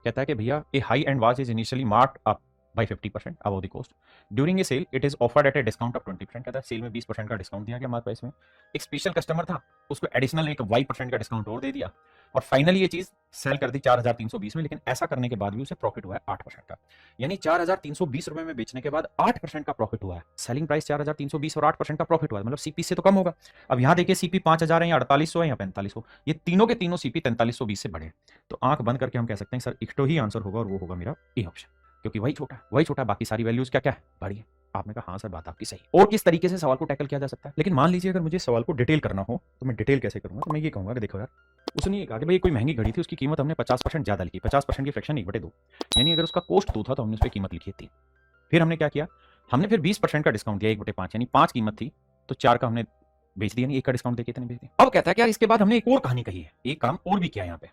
कहता है कि भैया a high end watch is initially marked up by 50% above the cost. During a sale, it is offered at a discount of 20%. कहता है cell में 20% का डिस्काउंट दिया गया हमारे पास में। एक स्पेशल कस्टमर था, उसको एडिशनल एक Y% का डिस्काउंट और दे दिया और फाइनली ये चीज सेल कर दी 4320 में। लेकिन ऐसा करने के बाद भी उसे प्रॉफिट हुआ है 8% का, यानी 4320 रुपए में बेचने के बाद 8% का प्रॉफिट हुआ है। सेलिंग प्राइस 4320 और 8% का प्रॉफिट हुआ है, मतलब सीपी से तो कम होगा। अब यहाँ देखिए सीपी 5000 है या 4800 है या 4500, ये तीनों के तीनों सीपी 4320 से बड़े। तो आंख बंद करके हम कह सकते हैं सर इक्टो ही आंसर होगा और वो होगा मेरा ए ऑप्शन, क्योंकि वही छोटा, बाकी सारी वैल्यूज क्या क्या है, बड़ी है। आपने कहा हाँ सर बात आपकी सही। और किस तरीके से सवाल को टैकल किया जा सकता है, लेकिन मान लीजिए अगर मुझे सवाल को डिटेल करना हो तो मैं डिटेल कैसे करूंगा, तो मैं ये कहूंगा कि देखो यार, उसने ये कहा कि भाई कोई महंगी घड़ी थी, उसकी कीमत हमने 50% ज्यादा लिखी, 50% की फ्रैक्शन 1/2, यानी अगर उसका कोस्ट 2 था तो हमने उस पर कीमत लिखी थी। फिर हमने क्या किया, हमने फिर 20% का डिस्काउंट दिया 1/5, यानी 5 कीमत थी तो 4 का हमने बेच दिया, यानी 1 का डिस्काउंट देके इतने बेच दिया। अब कहता है कि यार इसके बाद हमने एक और कहानी कही है, एक काम और भी किया यहाँ पे।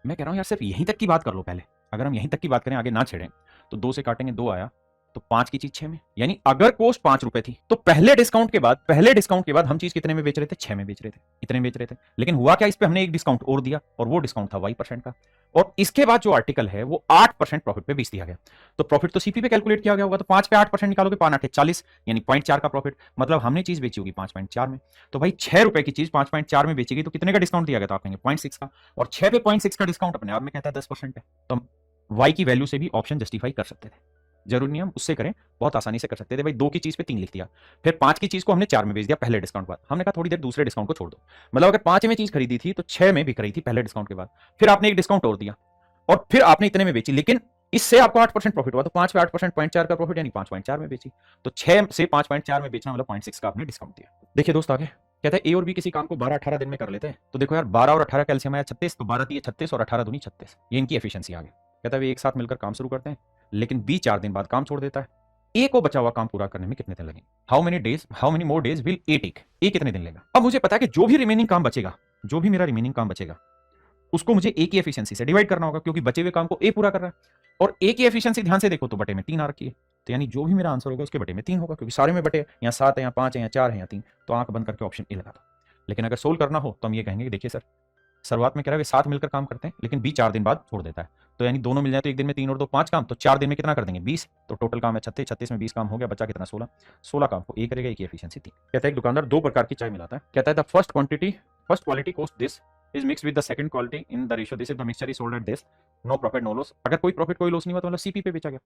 मैं कह रहा हूँ यार सिर्फ यहीं तक की बात कर लो पहले, अगर हम यहीं तक की बात करें आगे ना छेड़ें तो 2 से काटेंगे 2 आया, तो 5 की चीज 6 में, यानी अगर कोस्ट 5 रुपए थी तो पहले डिस्काउंट के बाद हम चीज कितने में बेच रहे थे, 6 में बेच रहे थे, इतने में बेच रहे थे। लेकिन हुआ क्या, इस पे हमने एक डिस्काउंट और दिया और वो डिस्काउंट था Y% का, और इसके बाद जो आर्टिकल है वो 8% प्रॉफिट पे बेच दिया गया। तो प्रॉफिट तो सीपी पे कैलकुलेट किया गया होगा, तो 5 पे 8% निकालोगे 5 8 40, यानी 0.4 का प्रॉफिट, मतलब हमने चीज बेची होगी 5.4 में। तो भाई 6 रुपए की चीज 5.4 में बेचेगी तो कितने का डिस्काउंट दिया गया था, आप कहेंगे 0.6 का, और 6 पे 0.6 का डिस्काउंट अपने आप में कहता है 10% है। तो वाई की वैल्यू से भी ऑप्शन जस्टिफाई कर सकते थे, जरूरी नहीं हम उससे करें, बहुत आसानी से कर सकते थे। भाई 2 की चीज पे 3 लिख दिया, फिर 5 की चीज को हमने 4 में बेच दिया पहले डिस्काउंट बाद, हमने कहा थोड़ी देर दूसरे डिस्काउंट को छोड़ दो, मतलब अगर 5 में चीज खरीदी थी तो 6 में बिक रही थी पहले डिस्काउंट के बाद, फिर आपने एक डिस्काउंट और दिया और फिर आपने इतने में बेची, लेकिन इससे आपको 8% प्रॉफिट हुआ, तो 5 पे 8% 0.4 का प्रॉफिट, यानी 5.4 में बेची। तो 6 से 5.4 में बेचना मतलब 0.6 का आपने डिस्काउंट दिया। देखिए दोस्त आगे कहते हैं ए और बी किसी काम को 12-18 दिन में कर लेते हैं, तो देखो यार 12 और 18 कैल्सियम आया 36, तो 12 3 36 और 18 दूनी 36, ये इनकी एफिशिएंसी आ गई। कहता है वे एक साथ मिलकर काम शुरू करते हैं, लेकिन बी 4 दिन बाद काम छोड़ देता है। ए को बचा हुआ काम पूरा करने में कितने दिन लगेंगे, how many more days will a take, ए कितने दिन लेगा। अब मुझे पता है कि जो भी रिमेनिंग काम बचेगा, जो भी मेरा रिमेनिंग काम बचेगा उसको मुझे ए की एफिशिएंसी से डिवाइड करना होगा, क्योंकि बचे हुए काम को ए पूरा कर रहा है, और ए की एफिशिएंसी ध्यान से देखो तो बटे में 3 आ रखी है, तो यानी जो भी मेरा आंसर होगा उसके बटे में 3 होगा, क्योंकि सारे में बटे, यहाँ 7 है, यहाँ 5 है, यहाँ 4 है, यहाँ 3, तो आंख बंद करके ऑप्शन ए लगा दो। लेकिन अगर सोल्व करना हो तो हम ये कहेंगे कि देखिए सर शुरुआत में कह रहा है वे साथ मिलकर काम करते हैं, लेकिन बी 4 दिन बाद छोड़ देता है, तो यानी दोनों मिल जाए तो एक दिन में 3 और 2 5 काम, तो 4 दिन में कितना कर देंगे 20, तो टोटल काम है 36, 36 में 20 काम हो गया, बचा कितना 16, 16 काम को ए करेगा, ए की एफिशिएंसी 3। कहता है एक दुकानदार 2 प्रकार की चाय मिलाता है, कहता है the first quality cost this is mixed with the second quality in the ratio this, if the mixture is sold at this, no profit no loss, अगर कोई प्रॉफिट कोई लॉस नहीं हुआ तो मतलब सीपी पे बेचा गया।